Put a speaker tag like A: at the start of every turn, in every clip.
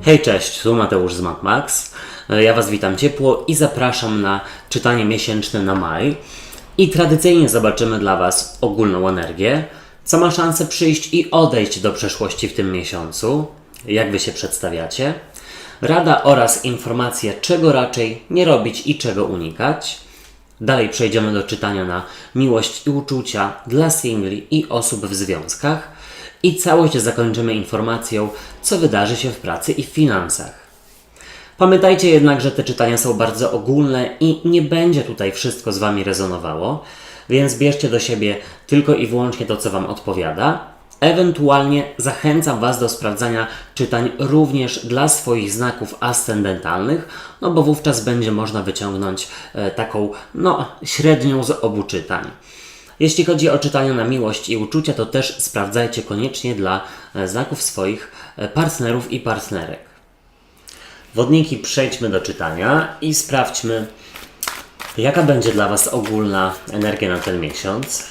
A: Hej, cześć, tu Mateusz z MatMax. Ja Was witam ciepło i zapraszam na czytanie miesięczne na maj. I tradycyjnie zobaczymy dla Was ogólną energię, co ma szansę przyjść i odejść do przeszłości w tym miesiącu, jak Wy się przedstawiacie, rada oraz informacje, czego raczej nie robić i czego unikać. Dalej przejdziemy do czytania na miłość i uczucia dla singli i osób w związkach. I całość zakończymy informacją, co wydarzy się w pracy i w finansach. Pamiętajcie jednak, że te czytania są bardzo ogólne i nie będzie tutaj wszystko z Wami rezonowało, więc bierzcie do siebie tylko i wyłącznie to, co Wam odpowiada. Ewentualnie zachęcam Was do sprawdzania czytań również dla swoich znaków ascendentalnych, no bo wówczas będzie można wyciągnąć taką średnią z obu czytań. Jeśli chodzi o czytania na miłość i uczucia, to też sprawdzajcie koniecznie dla znaków swoich partnerów i partnerek. Wodniki, przejdźmy do czytania i sprawdźmy, jaka będzie dla Was ogólna energia na ten miesiąc.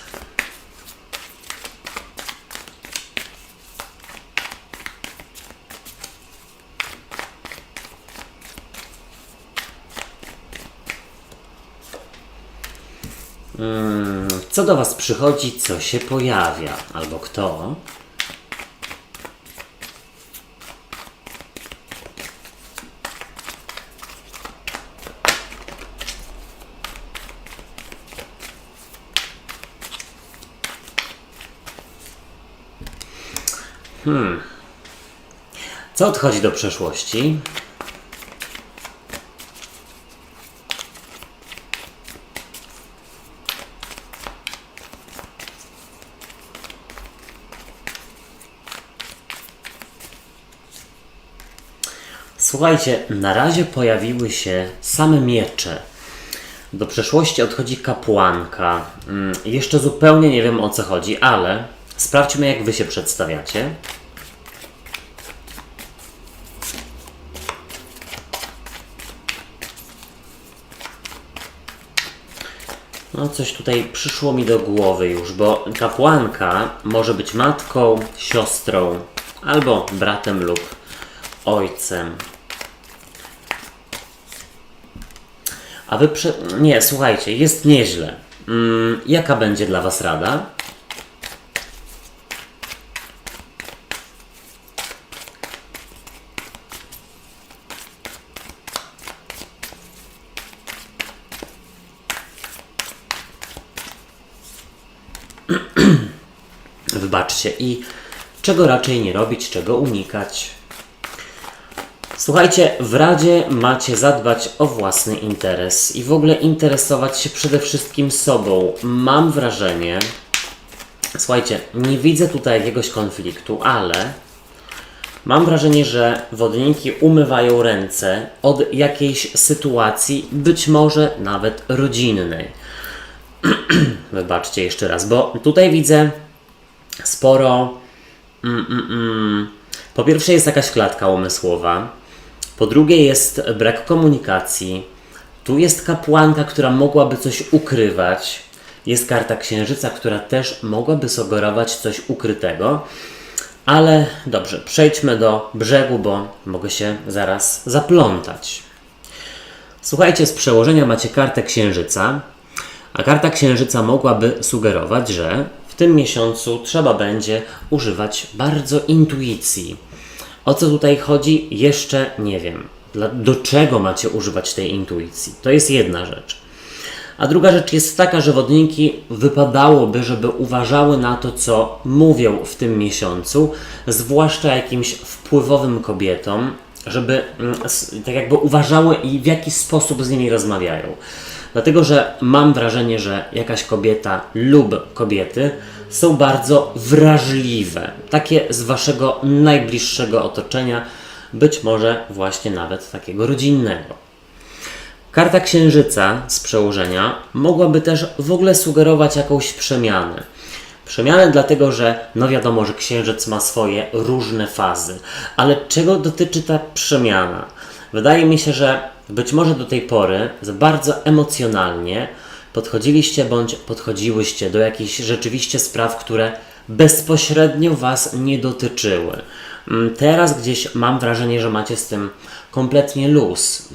A: Co do Was przychodzi, co się pojawia, albo kto? Co odchodzi do przeszłości? Słuchajcie, na razie pojawiły się same miecze. Do przeszłości odchodzi kapłanka. Jeszcze zupełnie nie wiem, o co chodzi, ale sprawdźmy, jak Wy się przedstawiacie. No coś tutaj przyszło mi do głowy już, bo kapłanka może być matką, siostrą albo bratem lub ojcem. A Wy nie, słuchajcie, jest nieźle. Jaka będzie dla Was rada? Wybaczcie. I czego raczej nie robić, czego unikać? Słuchajcie, w Radzie macie zadbać o własny interes i w ogóle interesować się przede wszystkim sobą. Mam wrażenie, słuchajcie, nie widzę tutaj jakiegoś konfliktu, ale mam wrażenie, że wodniki umywają ręce od jakiejś sytuacji, być może nawet rodzinnej. Wybaczcie jeszcze raz, bo tutaj widzę sporo... Po pierwsze jest jakaś klatka umysłowa. Po drugie jest brak komunikacji. Tu jest kapłanka, która mogłaby coś ukrywać. Jest karta księżyca, która też mogłaby sugerować coś ukrytego. Ale dobrze, przejdźmy do brzegu, bo mogę się zaraz zaplątać. Słuchajcie, z przełożenia macie kartę księżyca, a karta księżyca mogłaby sugerować, że w tym miesiącu trzeba będzie używać bardzo intuicji. O co tutaj chodzi? Jeszcze nie wiem. Do czego macie używać tej intuicji? To jest jedna rzecz. A druga rzecz jest taka, że wodniki wypadałoby, żeby uważały na to, co mówią w tym miesiącu, zwłaszcza jakimś wpływowym kobietom, żeby tak jakby uważały i w jaki sposób z nimi rozmawiają. Dlatego, że mam wrażenie, że jakaś kobieta lub kobiety są bardzo wrażliwe. Takie z Waszego najbliższego otoczenia, być może właśnie nawet takiego rodzinnego. Karta księżyca z przełożenia mogłaby też w ogóle sugerować jakąś przemianę. Przemianę dlatego, że no wiadomo, że księżyc ma swoje różne fazy. Ale czego dotyczy ta przemiana? Wydaje mi się, że być może do tej pory bardzo emocjonalnie podchodziliście bądź podchodziłyście do jakichś rzeczywiście spraw, które bezpośrednio Was nie dotyczyły. Teraz gdzieś mam wrażenie, że macie z tym kompletnie luz.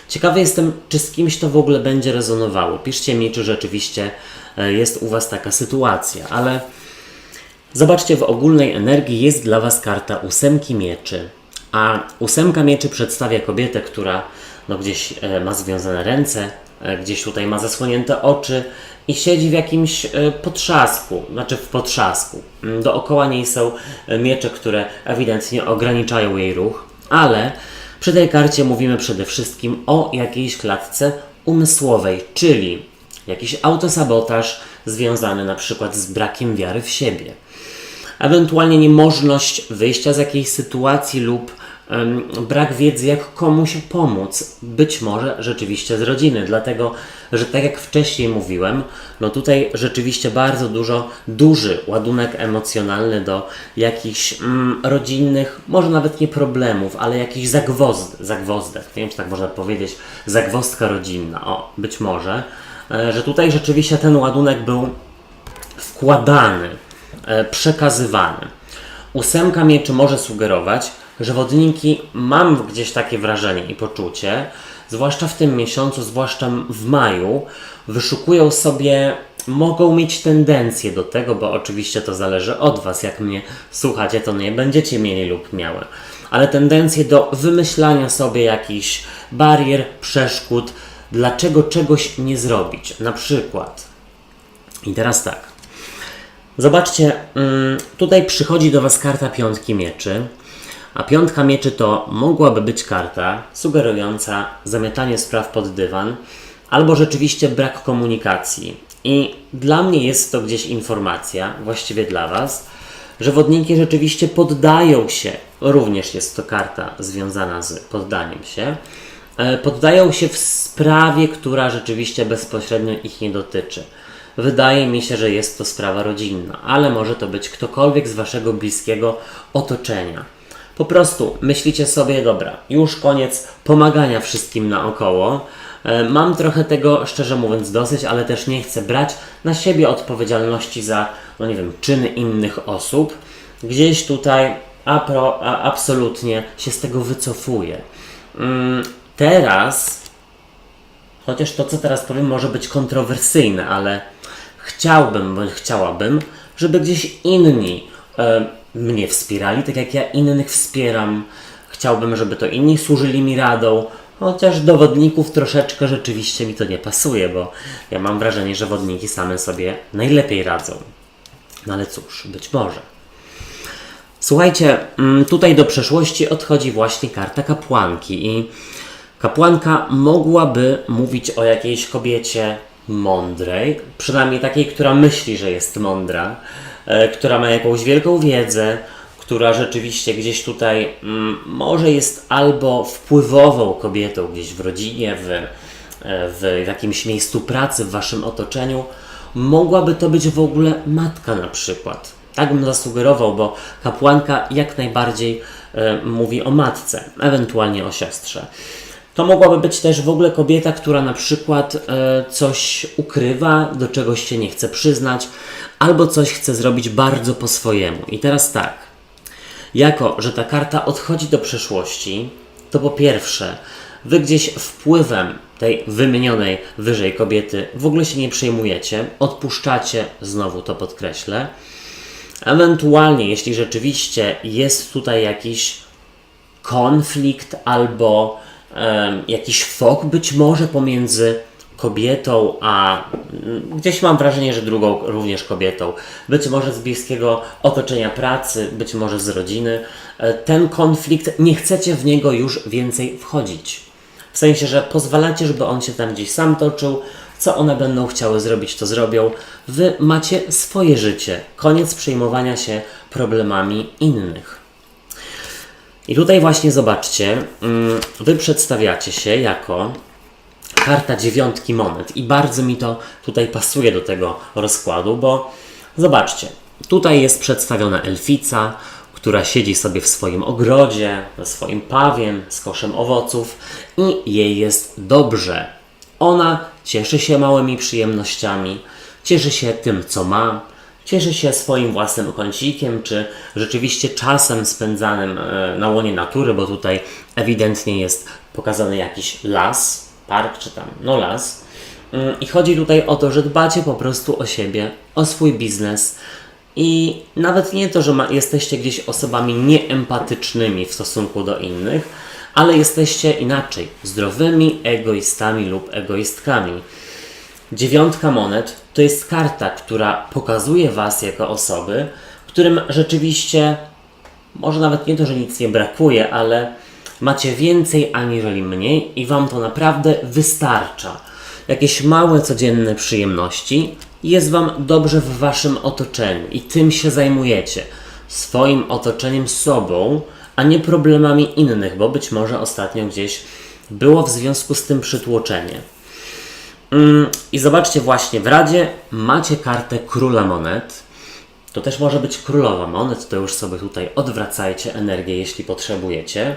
A: Ciekawy jestem, czy z kimś to w ogóle będzie rezonowało. Piszcie mi, czy rzeczywiście jest u Was taka sytuacja, ale zobaczcie, w ogólnej energii jest dla Was karta 8 mieczy. A 8 mieczy przedstawia kobietę, która gdzieś ma związane ręce, gdzieś tutaj ma zasłonięte oczy i siedzi w jakimś potrzasku, znaczy w potrzasku. Dookoła niej są miecze, które ewidentnie ograniczają jej ruch, ale przy tej karcie mówimy przede wszystkim o jakiejś klatce umysłowej, czyli jakiś autosabotaż związany na przykład z brakiem wiary w siebie. Ewentualnie niemożność wyjścia z jakiejś sytuacji lub brak wiedzy, jak komuś pomóc. Być może rzeczywiście z rodziny, dlatego, że tak jak wcześniej mówiłem, tutaj rzeczywiście bardzo duży ładunek emocjonalny do jakichś rodzinnych, może nawet nie problemów, ale jakichś zagwozdek, nie wiem, czy tak można powiedzieć, zagwozdka rodzinna, być może, że tutaj rzeczywiście ten ładunek był wkładany, przekazywany. 8 mieczy może sugerować, że wodniki, mam gdzieś takie wrażenie i poczucie, zwłaszcza w tym miesiącu, zwłaszcza w maju, wyszukują sobie, mogą mieć tendencję do tego, bo oczywiście to zależy od Was, jak mnie słuchacie, to nie będziecie mieli lub miały, ale tendencję do wymyślania sobie jakichś barier, przeszkód, dlaczego czegoś nie zrobić. Na przykład, i teraz tak, zobaczcie, tutaj przychodzi do Was karta 5 mieczy, a 5 mieczy to mogłaby być karta sugerująca zamiatanie spraw pod dywan albo rzeczywiście brak komunikacji. I dla mnie jest to gdzieś informacja, właściwie dla Was, że wodniki rzeczywiście poddają się, również jest to karta związana z poddaniem się, poddają się w sprawie, która rzeczywiście bezpośrednio ich nie dotyczy. Wydaje mi się, że jest to sprawa rodzinna, ale może to być ktokolwiek z Waszego bliskiego otoczenia. Po prostu myślicie sobie, dobra, już koniec pomagania wszystkim naokoło. Mam trochę tego, szczerze mówiąc, dosyć, ale też nie chcę brać na siebie odpowiedzialności za, czyny innych osób. Gdzieś tutaj absolutnie się z tego wycofuję. Teraz, chociaż to, co teraz powiem, może być kontrowersyjne, ale chciałabym, żeby gdzieś inni mnie wspierali, tak jak ja innych wspieram. Chciałbym, żeby to inni służyli mi radą, chociaż do wodników troszeczkę rzeczywiście mi to nie pasuje, bo ja mam wrażenie, że wodniki same sobie najlepiej radzą. No ale cóż, być może. Słuchajcie, tutaj do przeszłości odchodzi właśnie karta kapłanki i kapłanka mogłaby mówić o jakiejś kobiecie mądrej, przynajmniej takiej, która myśli, że jest mądra, która ma jakąś wielką wiedzę, która rzeczywiście gdzieś tutaj może jest albo wpływową kobietą gdzieś w rodzinie, w jakimś miejscu pracy, w Waszym otoczeniu. Mogłaby to być w ogóle matka na przykład. Tak bym zasugerował, bo kapłanka jak najbardziej mówi o matce, ewentualnie o siostrze. To mogłaby być też w ogóle kobieta, która na przykład coś ukrywa, do czegoś się nie chce przyznać, albo coś chce zrobić bardzo po swojemu. I teraz tak, jako że ta karta odchodzi do przeszłości, to po pierwsze, Wy gdzieś wpływem tej wymienionej wyżej kobiety w ogóle się nie przejmujecie, odpuszczacie, znowu to podkreślę. Ewentualnie, jeśli rzeczywiście jest tutaj jakiś konflikt albo jakiś fok być może pomiędzy kobietą, a gdzieś mam wrażenie, że drugą również kobietą, być może z bliskiego otoczenia pracy, być może z rodziny, ten konflikt, nie chcecie w niego już więcej wchodzić. W sensie, że pozwalacie, żeby on się tam gdzieś sam toczył, co one będą chciały zrobić, to zrobią. Wy macie swoje życie. Koniec przejmowania się problemami innych. I tutaj właśnie zobaczcie, Wy przedstawiacie się jako karta 9 monet i bardzo mi to tutaj pasuje do tego rozkładu, bo zobaczcie, tutaj jest przedstawiona elfica, która siedzi sobie w swoim ogrodzie, ze swoim pawiem, z koszem owoców i jej jest dobrze. Ona cieszy się małymi przyjemnościami, cieszy się tym, co ma, Cieszy się swoim własnym kącikiem, czy rzeczywiście czasem spędzanym na łonie natury, bo tutaj ewidentnie jest pokazany jakiś las, park, czy tam, no las. I chodzi tutaj o to, że dbacie po prostu o siebie, o swój biznes i nawet nie to, że jesteście gdzieś osobami nieempatycznymi w stosunku do innych, ale jesteście inaczej, zdrowymi egoistami lub egoistkami. 9 monet to jest karta, która pokazuje Was jako osoby, którym rzeczywiście, może nawet nie to, że nic nie brakuje, ale macie więcej aniżeli mniej i Wam to naprawdę wystarcza. Jakieś małe, codzienne przyjemności, jest Wam dobrze w Waszym otoczeniu i tym się zajmujecie. Swoim otoczeniem, sobą, a nie problemami innych, bo być może ostatnio gdzieś było w związku z tym przytłoczenie. I zobaczcie, właśnie w Radzie macie kartę Króla Monet. To też może być Królowa Monet, to już sobie tutaj odwracajcie energię, jeśli potrzebujecie.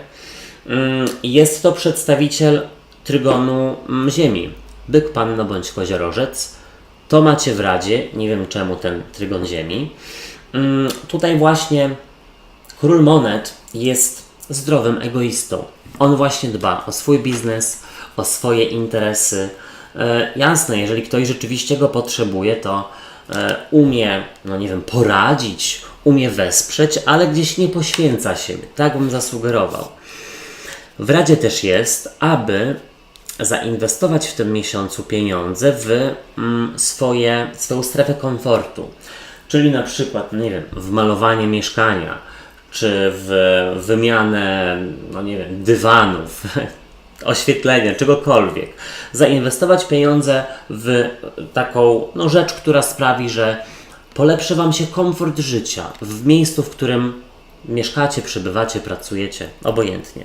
A: Jest to przedstawiciel trygonu Ziemi. Byk, Panna bądź Koziorożec. To macie w Radzie, nie wiem czemu ten trygon Ziemi. Tutaj właśnie Król Monet jest zdrowym egoistą. On właśnie dba o swój biznes, o swoje interesy. Jasne, jeżeli ktoś rzeczywiście go potrzebuje, to umie, no nie wiem, poradzić, umie wesprzeć, ale gdzieś nie poświęca siebie. Tak bym zasugerował. W Radzie też jest, aby zainwestować w tym miesiącu pieniądze w swoją strefę komfortu. Czyli na przykład, nie wiem, w malowanie mieszkania, czy w wymianę, no nie wiem, dywanów, oświetlenia, czegokolwiek. Zainwestować pieniądze w taką rzecz, która sprawi, że polepszy Wam się komfort życia w miejscu, w którym mieszkacie, przebywacie, pracujecie, obojętnie.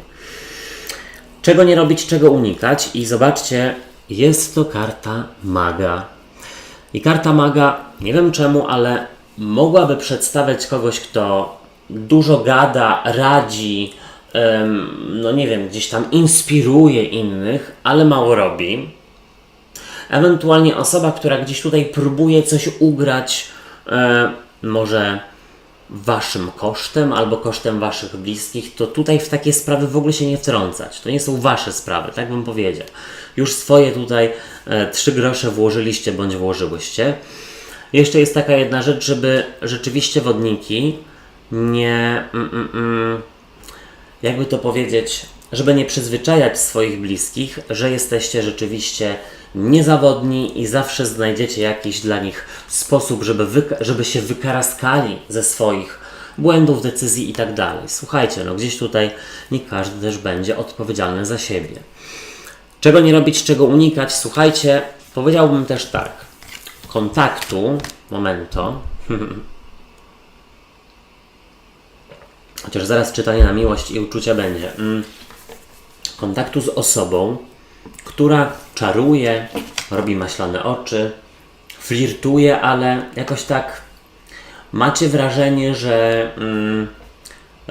A: Czego nie robić, czego unikać i zobaczcie, jest to karta maga. I karta maga, nie wiem czemu, ale mogłaby przedstawiać kogoś, kto dużo gada, radzi, no nie wiem, gdzieś tam inspiruje innych, ale mało robi. Ewentualnie osoba, która gdzieś tutaj próbuje coś ugrać, może Waszym kosztem albo kosztem Waszych bliskich, to tutaj w takie sprawy w ogóle się nie wtrącać. To nie są Wasze sprawy, tak bym powiedział. Już swoje tutaj 3 grosze włożyliście bądź włożyłyście. Jeszcze jest taka jedna rzecz, żeby rzeczywiście wodniki nie... jakby to powiedzieć, żeby nie przyzwyczajać swoich bliskich, że jesteście rzeczywiście niezawodni i zawsze znajdziecie jakiś dla nich sposób, żeby się wykaraskali ze swoich błędów, decyzji i tak dalej. Słuchajcie, no gdzieś tutaj nie każdy też będzie odpowiedzialny za siebie. Czego nie robić, czego unikać? Słuchajcie, powiedziałbym też tak. Kontaktu, momento, chociaż zaraz czytanie na miłość i uczucia będzie. Kontaktu z osobą, która czaruje, robi maślane oczy, flirtuje, ale jakoś tak macie wrażenie, że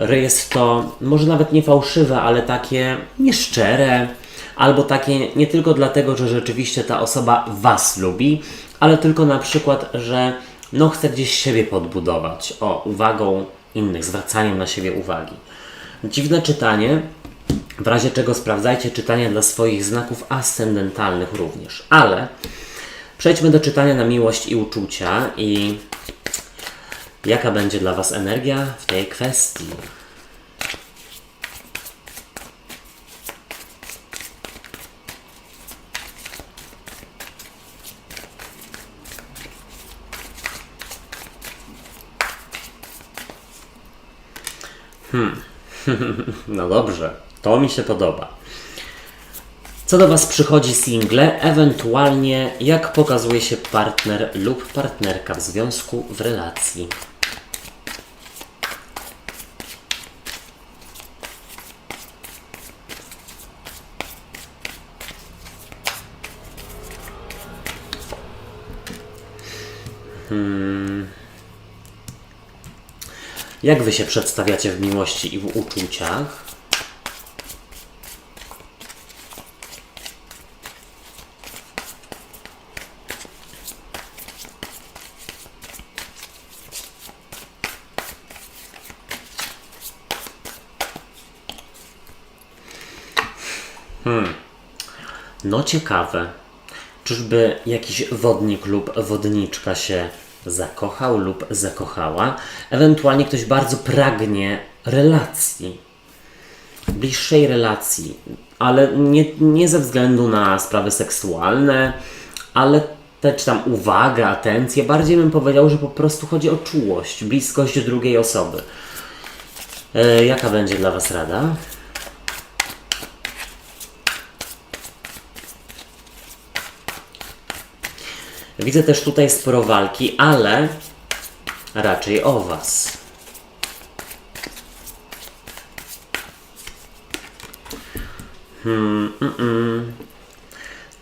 A: jest to może nawet nie fałszywe, ale takie nieszczere, albo takie nie tylko dlatego, że rzeczywiście ta osoba Was lubi, ale tylko na przykład, że chce gdzieś siebie podbudować, uwagą innych, zwracaniem na siebie uwagi. Dziwne czytanie, w razie czego sprawdzajcie czytania dla swoich znaków ascendentalnych również. Ale przejdźmy do czytania na miłość i uczucia i jaka będzie dla Was energia w tej kwestii. No dobrze, to mi się podoba. Co do Was przychodzi single, ewentualnie jak pokazuje się partner lub partnerka w związku, w relacji. Jak Wy się przedstawiacie w miłości i w uczuciach? No ciekawe. Czyżby jakiś wodnik lub wodniczka się zakochał lub zakochała? Ewentualnie ktoś bardzo pragnie relacji, bliższej relacji, ale nie ze względu na sprawy seksualne, ale też tam uwagę, atencję. Bardziej bym powiedział, że po prostu chodzi o czułość, bliskość drugiej osoby. Jaka będzie dla Was rada? Widzę też tutaj sporo walki, ale raczej o Was.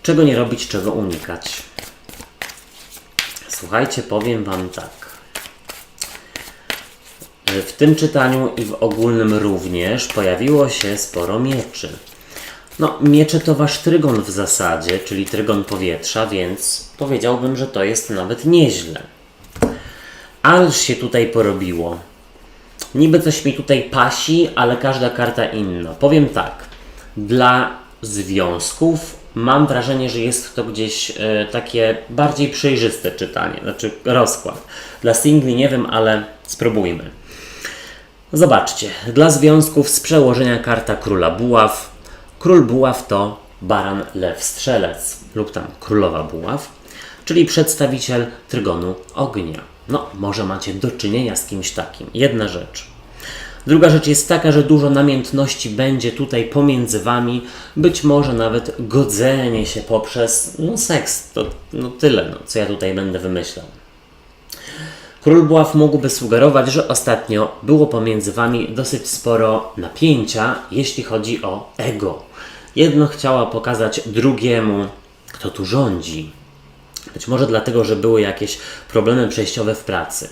A: Czego nie robić, czego unikać? Słuchajcie, powiem Wam tak. W tym czytaniu i w ogólnym również pojawiło się sporo mieczy. No, miecze to Wasz trygon w zasadzie, czyli trygon powietrza, więc powiedziałbym, że to jest nawet nieźle. Ależ się tutaj porobiło. Niby coś mi tutaj pasi, ale każda karta inna. Powiem tak, dla związków mam wrażenie, że jest to gdzieś takie bardziej przejrzyste czytanie, znaczy rozkład. Dla singli nie wiem, ale spróbujmy. Zobaczcie, dla związków z przełożenia karta Króla Buław. Król Buław to baran, lew, strzelec lub tam królowa buław, czyli przedstawiciel trygonu ognia. No, może macie do czynienia z kimś takim. Jedna rzecz. Druga rzecz jest taka, że dużo namiętności będzie tutaj pomiędzy Wami, być może nawet godzenie się poprzez seks. To tyle, co ja tutaj będę wymyślał. Król Buław mógłby sugerować, że ostatnio było pomiędzy Wami dosyć sporo napięcia, jeśli chodzi o ego. Jedno chciała pokazać drugiemu, kto tu rządzi. Być może dlatego, że były jakieś problemy przejściowe w pracy.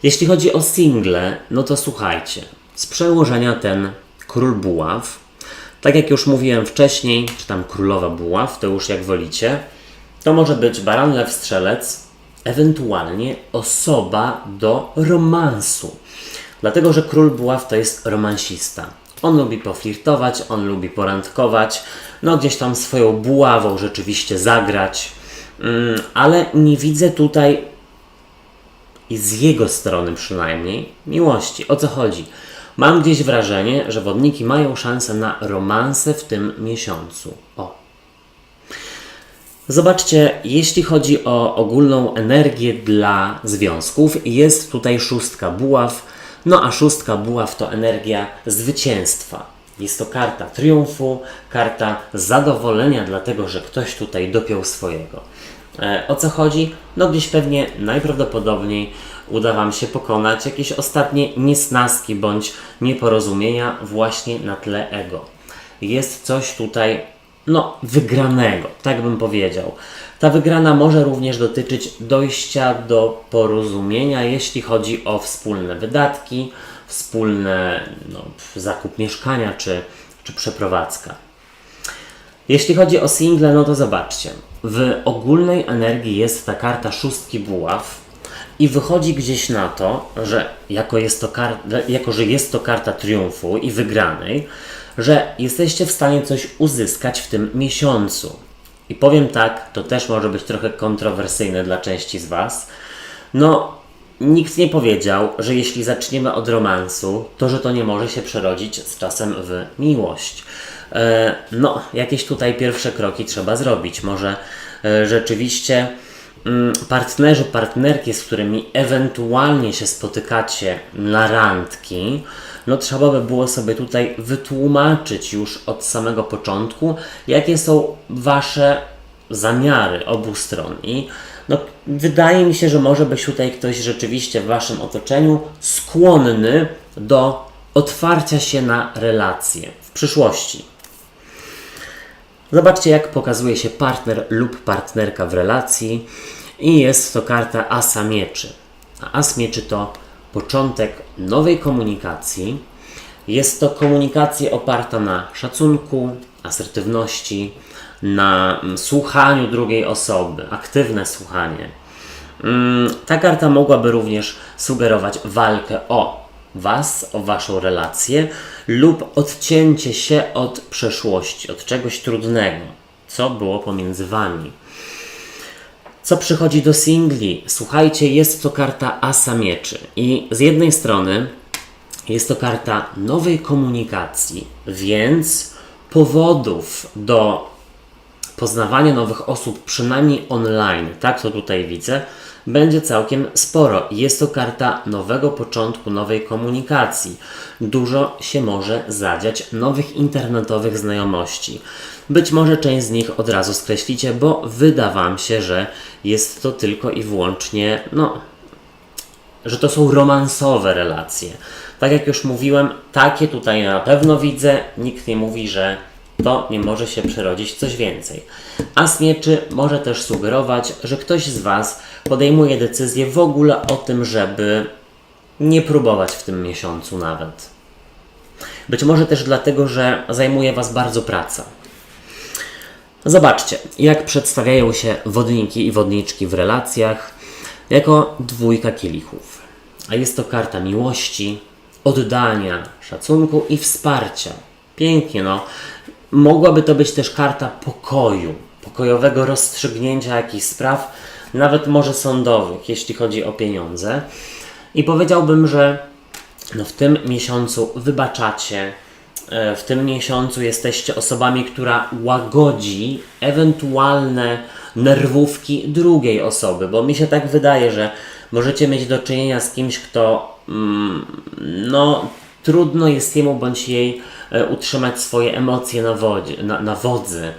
A: Jeśli chodzi o single, no to słuchajcie, z przełożenia ten Król Buław, tak jak już mówiłem wcześniej, czy tam Królowa Buław, to już jak wolicie, to może być baran, lew, strzelec, ewentualnie osoba do romansu. Dlatego, że Król Buław to jest romansista. On lubi poflirtować, on lubi porandkować, no gdzieś tam swoją buławą rzeczywiście zagrać, ale nie widzę tutaj i z jego strony przynajmniej miłości. O co chodzi? Mam gdzieś wrażenie, że wodniki mają szansę na romanse w tym miesiącu. Zobaczcie, jeśli chodzi o ogólną energię dla związków, jest tutaj szóstka buław, no a szóstka buław to energia zwycięstwa. Jest to karta triumfu, karta zadowolenia, dlatego że ktoś tutaj dopiął swojego. O co chodzi? No gdzieś pewnie najprawdopodobniej uda Wam się pokonać jakieś ostatnie niesnaski bądź nieporozumienia właśnie na tle ego. Jest coś tutaj wygranego, tak bym powiedział. Ta wygrana może również dotyczyć dojścia do porozumienia, jeśli chodzi o wspólne wydatki, wspólny zakup mieszkania czy przeprowadzka. Jeśli chodzi o single, no to zobaczcie. W ogólnej energii jest ta karta szóstki buław i wychodzi gdzieś na to, że jako że jest to karta triumfu i wygranej, że jesteście w stanie coś uzyskać w tym miesiącu. I powiem tak, to też może być trochę kontrowersyjne dla części z Was. Nikt nie powiedział, że jeśli zaczniemy od romansu, to że to nie może się przerodzić z czasem w miłość. Jakieś tutaj pierwsze kroki trzeba zrobić. Może rzeczywiście partnerzy, partnerki, z którymi ewentualnie się spotykacie na randki, trzeba by było sobie tutaj wytłumaczyć już od samego początku, jakie są Wasze zamiary obu stron. I wydaje mi się, że może być tutaj ktoś rzeczywiście w Waszym otoczeniu skłonny do otwarcia się na relacje w przyszłości. Zobaczcie, jak pokazuje się partner lub partnerka w relacji i jest to karta Asa Mieczy. A As Mieczy to początek nowej komunikacji. Jest to komunikacja oparta na szacunku, asertywności, na słuchaniu drugiej osoby, aktywne słuchanie. Ta karta mogłaby również sugerować walkę o Was, o Waszą relację lub odcięcie się od przeszłości, od czegoś trudnego, co było pomiędzy Wami. Co przychodzi do singli? Słuchajcie, jest to karta Asa Mieczy i z jednej strony jest to karta nowej komunikacji, więc powodów do poznawania nowych osób, przynajmniej online, tak to tutaj widzę, będzie całkiem sporo. Jest to karta nowego początku, nowej komunikacji. Dużo się może zadziać nowych internetowych znajomości. Być może część z nich od razu skreślicie, bo wyda Wam się, że jest to tylko i wyłącznie, że to są romansowe relacje. Tak jak już mówiłem, takie tutaj na pewno widzę. Nikt nie mówi, że to nie może się przerodzić w coś więcej. As Mieczy może też sugerować, że ktoś z Was podejmuje decyzję w ogóle o tym, żeby nie próbować w tym miesiącu nawet. Być może też dlatego, że zajmuje Was bardzo praca. Zobaczcie, jak przedstawiają się wodniki i wodniczki w relacjach jako dwójka kielichów. A jest to karta miłości, oddania, szacunku i wsparcia. Pięknie, Mogłaby to być też karta pokoju, pokojowego rozstrzygnięcia jakichś spraw, nawet może sądowych, jeśli chodzi o pieniądze. I powiedziałbym, że w tym miesiącu wybaczacie, w tym miesiącu jesteście osobami, która łagodzi ewentualne nerwówki drugiej osoby, bo mi się tak wydaje, że możecie mieć do czynienia z kimś, kto trudno jest jemu bądź jej utrzymać swoje emocje na wodzy.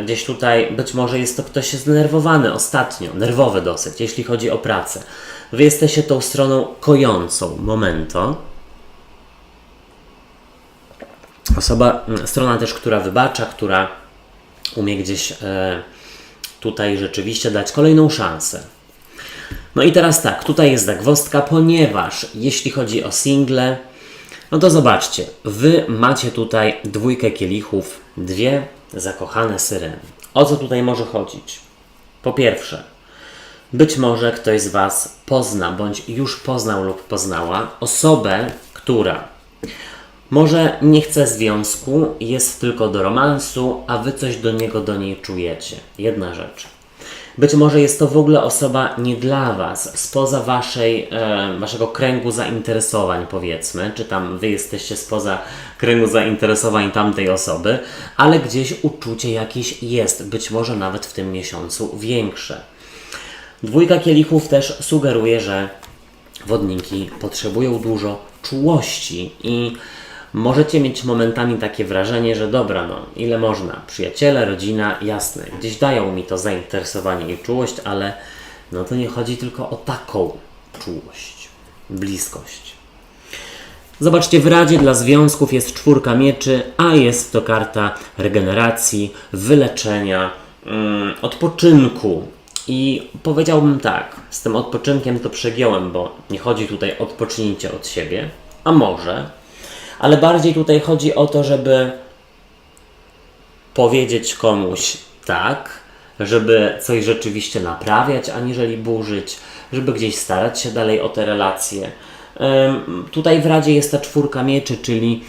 A: Gdzieś tutaj być może jest to ktoś zdenerwowany ostatnio, nerwowy dosyć, jeśli chodzi o pracę. Wy jesteście tą stroną kojącą, momento. Strona też, która wybacza, która umie gdzieś tutaj rzeczywiście dać kolejną szansę. No i teraz tak, tutaj jest zagwozdka, ponieważ jeśli chodzi o single, to zobaczcie, Wy macie tutaj dwójkę kielichów, dwie zakochane syreny. O co tutaj może chodzić? Po pierwsze, być może ktoś z Was pozna, bądź już poznał lub poznała osobę, która może nie chce związku, jest tylko do romansu, a Wy coś do niej czujecie. Jedna rzecz. Być może jest to w ogóle osoba nie dla Was, spoza Waszego kręgu zainteresowań, powiedzmy, czy tam Wy jesteście spoza kręgu zainteresowań tamtej osoby, ale gdzieś uczucie jakieś jest, być może nawet w tym miesiącu większe. Dwójka kielichów też sugeruje, że wodniki potrzebują dużo czułości i możecie mieć momentami takie wrażenie, że dobra, ile można, przyjaciele, rodzina, jasne, gdzieś dają mi to zainteresowanie i czułość, ale to nie chodzi tylko o taką czułość, bliskość. Zobaczcie, w Radzie dla związków jest czwórka mieczy, a jest to karta regeneracji, wyleczenia, odpoczynku. I powiedziałbym tak, z tym odpoczynkiem to przegiąłem, bo nie chodzi tutaj o odpocznijcie od siebie, a może, ale bardziej tutaj chodzi o to, żeby powiedzieć komuś tak, żeby coś rzeczywiście naprawiać, aniżeli burzyć, żeby gdzieś starać się dalej o te relacje. Tutaj w Radzie jest ta czwórka mieczy, czyli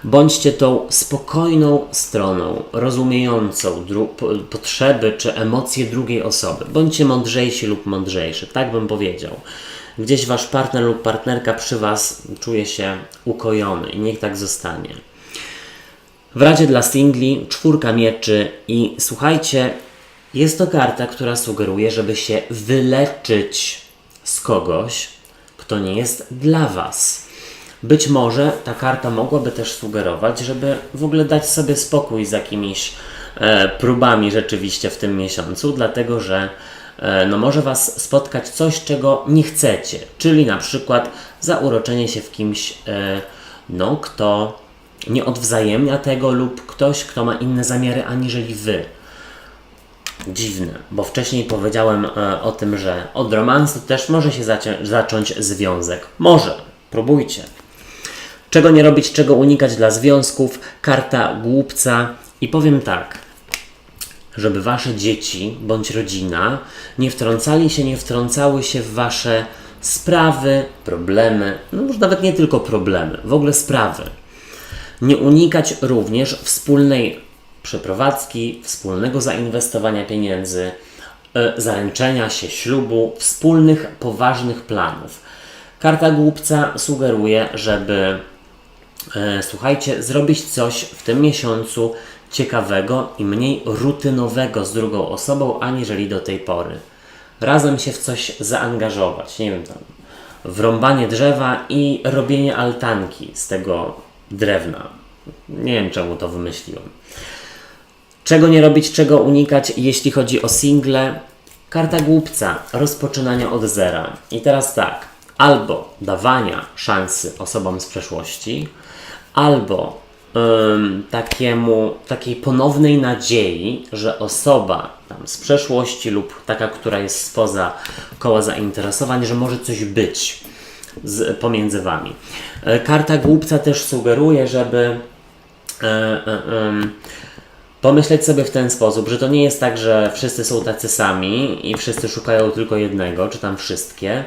A: bądźcie tą spokojną stroną, rozumiejącą potrzeby czy emocje drugiej osoby. Bądźcie mądrzejsi lub mądrzejszy, tak bym powiedział. Gdzieś Wasz partner lub partnerka przy Was czuje się ukojony i niech tak zostanie. W Radzie dla singli czwórka mieczy i słuchajcie, jest to karta, która sugeruje, żeby się wyleczyć z kogoś, kto nie jest dla Was. Być może ta karta mogłaby też sugerować, żeby w ogóle dać sobie spokój z jakimiś próbami rzeczywiście w tym miesiącu, dlatego że może Was spotkać coś, czego nie chcecie, czyli na przykład zauroczenie się w kimś, kto nie odwzajemnia tego lub ktoś, kto ma inne zamiary aniżeli Wy. Dziwne, bo wcześniej powiedziałem o tym, że od romansu też może się zacząć związek. Może, próbujcie. Czego nie robić, czego unikać dla związków? Karta głupca i powiem tak, żeby Wasze dzieci bądź rodzina nie wtrącały się w Wasze sprawy, problemy, no już nawet nie tylko problemy, w ogóle sprawy. Nie unikać również wspólnej przeprowadzki, wspólnego zainwestowania pieniędzy, zaręczenia się, ślubu, wspólnych, poważnych planów. Karta głupca sugeruje, żeby słuchajcie, zrobić coś w tym miesiącu ciekawego i mniej rutynowego z drugą osobą, aniżeli do tej pory. Razem się w coś zaangażować, nie wiem, tam w rąbanie drzewa i robienie altanki z tego drewna. Nie wiem, czemu to wymyśliłem. Czego nie robić, czego unikać, jeśli chodzi o single? Karta głupca, rozpoczynania od zera. I teraz tak, albo dawania szansy osobom z przeszłości, albo takiej ponownej nadziei, że osoba tam z przeszłości lub taka, która jest spoza koła zainteresowań, że może coś być pomiędzy Wami. Karta głupca też sugeruje, żeby pomyśleć sobie w ten sposób, że to nie jest tak, że wszyscy są tacy sami i wszyscy szukają tylko jednego, czy tam wszystkie.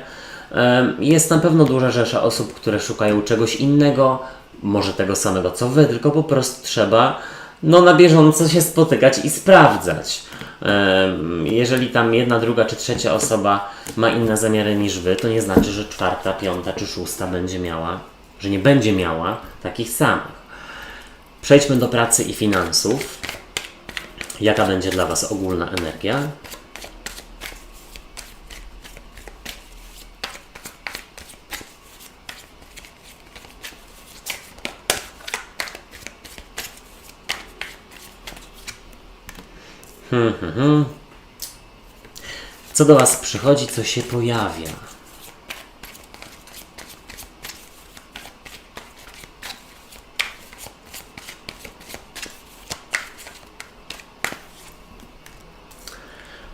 A: Jest na pewno duża rzesza osób, które szukają czegoś innego, może tego samego co Wy, tylko po prostu trzeba na bieżąco się spotykać i sprawdzać. Jeżeli tam jedna, druga czy trzecia osoba ma inne zamiary niż Wy, to nie znaczy, że czwarta, piąta czy szósta będzie miała, że nie będzie miała takich samych. Przejdźmy do pracy i finansów. Jaka będzie dla Was ogólna energia? Co do Was przychodzi, co się pojawia?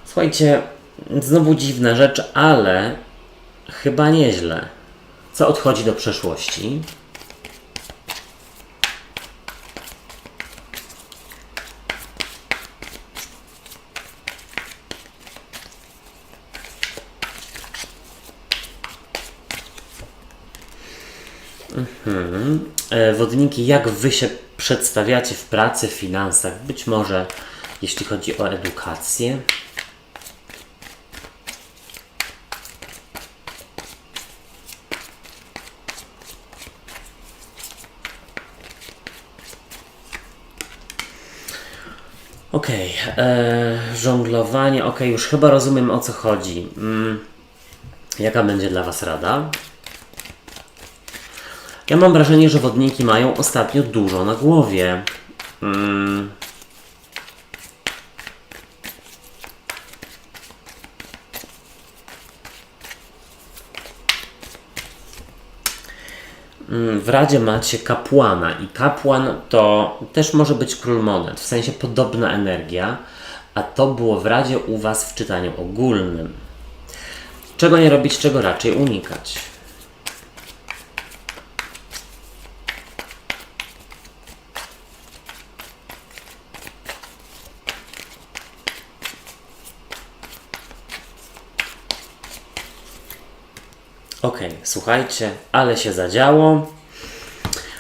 A: Słuchajcie, znowu dziwna rzecz, ale chyba nieźle. Co odchodzi do przeszłości? Wodniki, jak Wy się przedstawiacie w pracy, w finansach? Być może jeśli chodzi o edukację. Okej, żonglowanie, już chyba rozumiem, o co chodzi. Jaka będzie dla Was rada? Ja mam wrażenie, że wodniki mają ostatnio dużo na głowie. W Radzie macie kapłana i kapłan to też może być król monet, w sensie podobna energia, a to było w Radzie u Was w czytaniu ogólnym. Czego nie robić, czego raczej unikać? Słuchajcie, ale się zadziało.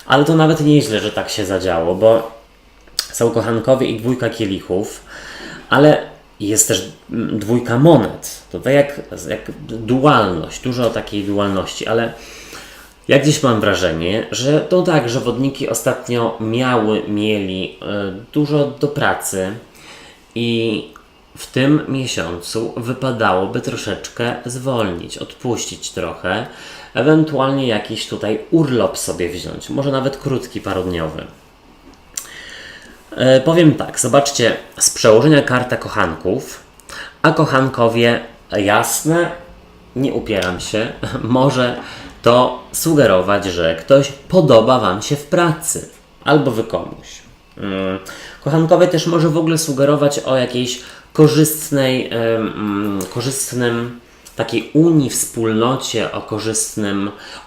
A: Ale to nawet nieźle, że tak się zadziało, bo są kochankowie i dwójka kielichów, ale jest też dwójka monet. To tak jak dualność, dużo takiej dualności, ale ja gdzieś mam wrażenie, że to tak, że wodniki ostatnio mieli dużo do pracy i w tym miesiącu wypadałoby troszeczkę zwolnić, odpuścić trochę, ewentualnie jakiś tutaj urlop sobie wziąć, może nawet krótki, parodniowy. Powiem tak, zobaczcie, z przełożenia karta kochanków, a kochankowie, jasne, nie upieram się, może to sugerować, że ktoś podoba Wam się w pracy, albo Wy komuś. Kochankowie też może w ogóle sugerować o jakiejś korzystnym takiej unii, wspólnocie,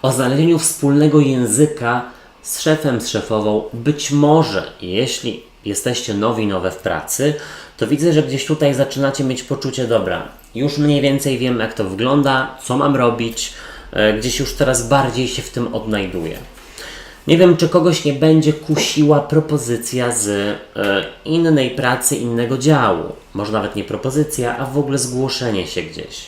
A: o znalezieniu wspólnego języka z szefem, z szefową. Być może, jeśli jesteście nowe w pracy, to widzę, że gdzieś tutaj zaczynacie mieć poczucie, dobra, już mniej więcej wiem, jak to wygląda, co mam robić, gdzieś już coraz bardziej się w tym odnajduje. Nie wiem, czy kogoś nie będzie kusiła propozycja z innej pracy, innego działu. Może nawet nie propozycja, a w ogóle zgłoszenie się gdzieś.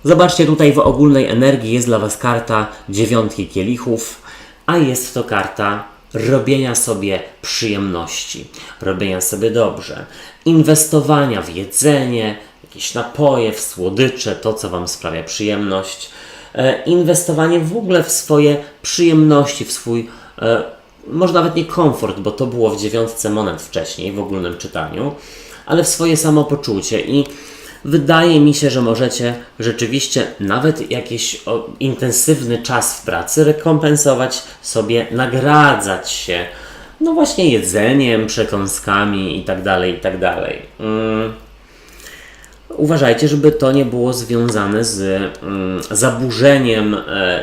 A: Zobaczcie, tutaj w ogólnej energii jest dla Was karta 9 kielichów, a jest to karta robienia sobie przyjemności, robienia sobie dobrze, inwestowania w jedzenie, jakieś napoje, w słodycze, to co Wam sprawia przyjemność, inwestowanie w ogóle w swoje przyjemności, w swój, może nawet nie komfort, bo to było w 9 monet wcześniej, w ogólnym czytaniu, ale w swoje samopoczucie i wydaje mi się, że możecie rzeczywiście nawet jakiś intensywny czas w pracy rekompensować sobie, nagradzać się, no właśnie jedzeniem, przekąskami itd., itd. Uważajcie, żeby to nie było związane z zaburzeniem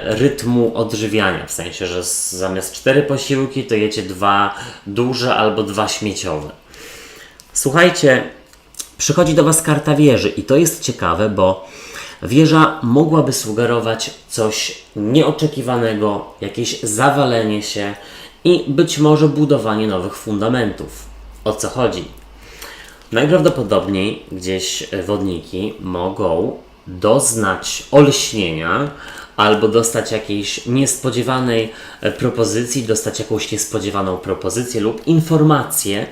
A: rytmu odżywiania, w sensie, że zamiast 4 posiłki to jecie 2 duże albo 2 śmieciowe. Słuchajcie, przychodzi do Was karta wieży i to jest ciekawe, bo wieża mogłaby sugerować coś nieoczekiwanego, jakieś zawalenie się i być może budowanie nowych fundamentów. O co chodzi? Najprawdopodobniej gdzieś wodniki mogą doznać olśnienia albo dostać jakiejś niespodziewanej propozycji, dostać jakąś niespodziewaną propozycję lub informację,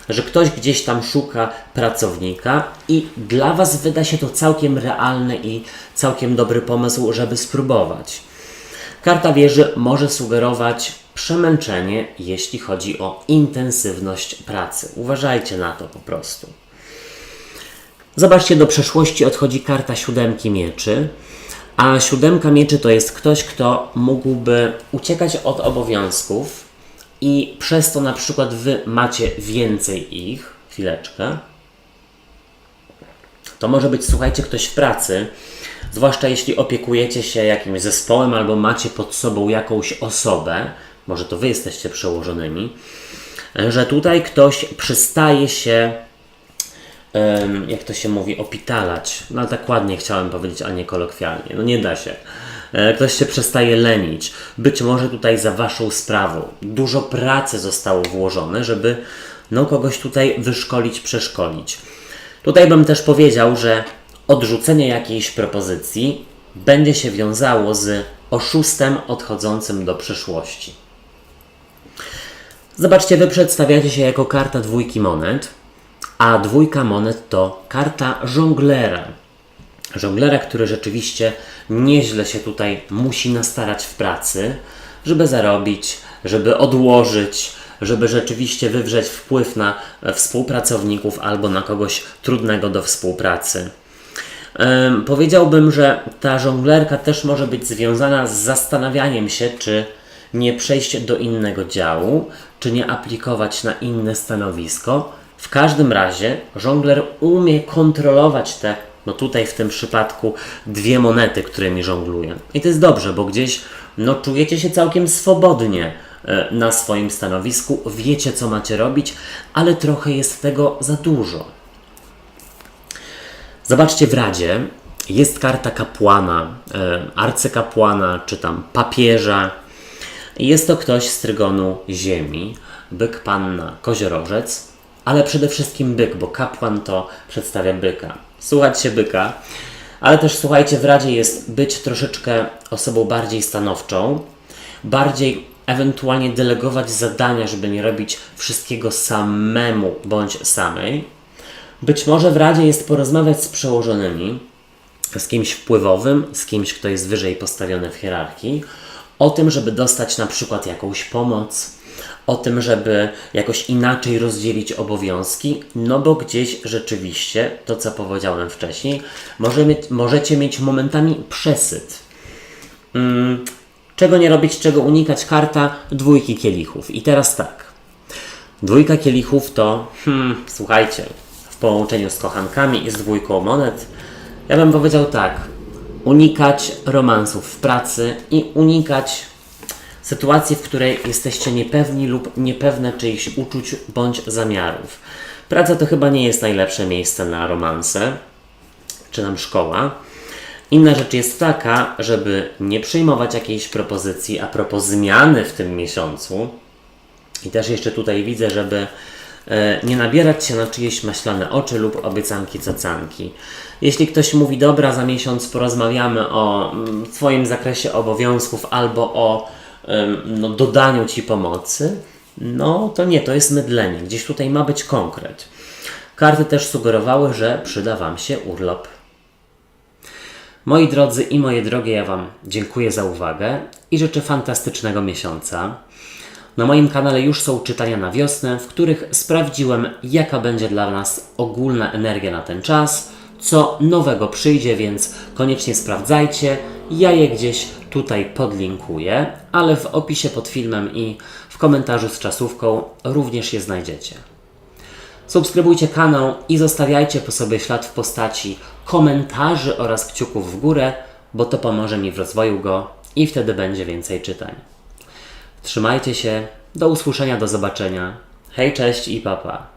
A: że ktoś gdzieś tam szuka pracownika i dla Was wyda się to całkiem realne i całkiem dobry pomysł, żeby spróbować. Karta wieży może sugerować przemęczenie, jeśli chodzi o intensywność pracy. Uważajcie na to po prostu. Zobaczcie, do przeszłości odchodzi karta 7 mieczy, a 7 mieczy to jest ktoś, kto mógłby uciekać od obowiązków i przez to na przykład Wy macie więcej ich. Chwileczkę. To może być, słuchajcie, ktoś w pracy, zwłaszcza jeśli opiekujecie się jakimś zespołem albo macie pod sobą jakąś osobę, może to Wy jesteście przełożonymi, że tutaj ktoś przestaje się, jak to się mówi, opitalać. No tak ładnie chciałem powiedzieć, a nie kolokwialnie. No nie da się. Ktoś się przestaje lenić. Być może tutaj za Waszą sprawą. Dużo pracy zostało włożone, żeby kogoś tutaj wyszkolić, przeszkolić. Tutaj bym też powiedział, że odrzucenie jakiejś propozycji będzie się wiązało z oszustem odchodzącym do przyszłości. Zobaczcie, Wy przedstawiacie się jako karta 2 monet, a 2 monet to karta żonglera. Żonglera, który rzeczywiście nieźle się tutaj musi nastarać w pracy, żeby zarobić, żeby odłożyć, żeby rzeczywiście wywrzeć wpływ na współpracowników albo na kogoś trudnego do współpracy. Powiedziałbym, że ta żonglerka też może być związana z zastanawianiem się, czy nie przejść do innego działu, czy nie aplikować na inne stanowisko. W każdym razie żongler umie kontrolować te, tutaj w tym przypadku 2 monety, którymi żongluje. I to jest dobrze, bo gdzieś czujecie się całkiem swobodnie na swoim stanowisku, wiecie co macie robić, ale trochę jest tego za dużo. Zobaczcie, w Radzie jest karta kapłana, arcykapłana, czy tam papieża. Jest to ktoś z trygonu ziemi, byk, panna, koziorożec, ale przede wszystkim byk, bo kapłan to przedstawia byka. Słuchajcie byka, ale też słuchajcie, w Radzie jest być troszeczkę osobą bardziej stanowczą, bardziej ewentualnie delegować zadania, żeby nie robić wszystkiego samemu bądź samej. Być może w Radzie jest porozmawiać z przełożonymi, z kimś wpływowym, z kimś, kto jest wyżej postawiony w hierarchii, o tym, żeby dostać na przykład jakąś pomoc, o tym, żeby jakoś inaczej rozdzielić obowiązki, bo gdzieś rzeczywiście, to co powiedziałem wcześniej, możecie mieć momentami przesyt. Czego nie robić, czego unikać? Karta 2 kielichów. I teraz tak. 2 kielichów to, słuchajcie, w połączeniu z kochankami i z 2 monet, ja bym powiedział tak, unikać romansów w pracy i unikać sytuacji, w której jesteście niepewni lub niepewne czyichś uczuć bądź zamiarów. Praca to chyba nie jest najlepsze miejsce na romanse, czy nam szkoła. Inna rzecz jest taka, żeby nie przyjmować jakiejś propozycji a propos zmiany w tym miesiącu. I też jeszcze tutaj widzę, żeby nie nabierać się na czyjeś maślane oczy lub obiecanki cacanki. Jeśli ktoś mówi, dobra, za miesiąc porozmawiamy o Twoim zakresie obowiązków albo o dodaniu Ci pomocy, no to nie, to jest mydlenie. Gdzieś tutaj ma być konkret. Karty też sugerowały, że przyda Wam się urlop. Moi drodzy i moje drogie, ja Wam dziękuję za uwagę i życzę fantastycznego miesiąca. Na moim kanale już są czytania na wiosnę, w których sprawdziłem, jaka będzie dla nas ogólna energia na ten czas, co nowego przyjdzie, więc koniecznie sprawdzajcie. Ja je gdzieś tutaj podlinkuję, ale w opisie pod filmem i w komentarzu z czasówką również je znajdziecie. Subskrybujcie kanał i zostawiajcie po sobie ślad w postaci komentarzy oraz kciuków w górę, bo to pomoże mi w rozwoju go i wtedy będzie więcej czytań. Trzymajcie się, do usłyszenia, do zobaczenia. Hej, cześć i pa pa.